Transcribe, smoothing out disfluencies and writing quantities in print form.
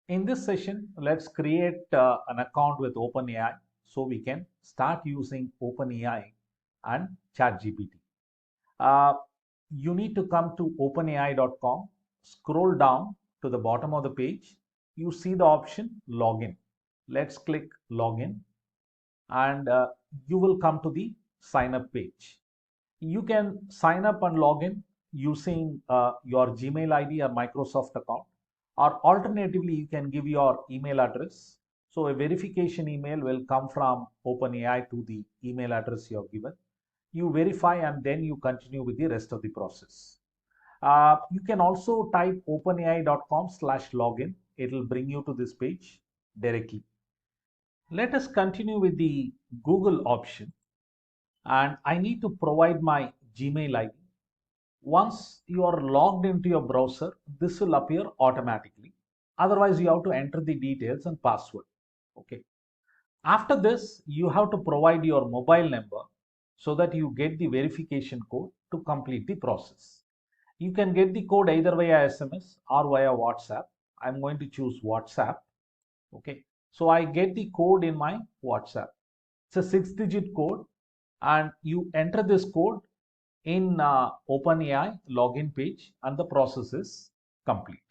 In this session, let's create an account with OpenAI so we can start using OpenAI and ChatGPT. Uh, you need to come to openai.com, scroll down to the bottom of the page. You see the option login. Let's click login and you will come to the sign up page. You can sign up and log in using your Gmail ID or Microsoft account, or alternatively, you can give your email address. So a verification email will come from OpenAI to the email address you have given. You verify and then you continue with the rest of the process. You can also type openai.com/login. It will bring you to this page directly. Let us continue with the Google option, and I need to provide my Gmail ID. Once you are logged into your browser, this will appear automatically. Otherwise, you have to enter the details and password. Okay. After this, you have to provide your mobile number so that you get the verification code to complete the process. You can get the code either via SMS or via WhatsApp. I'm going to choose WhatsApp. Okay. So I get the code in my WhatsApp. It's a 6-digit code, and you enter this code in OpenAI login page and the process is complete.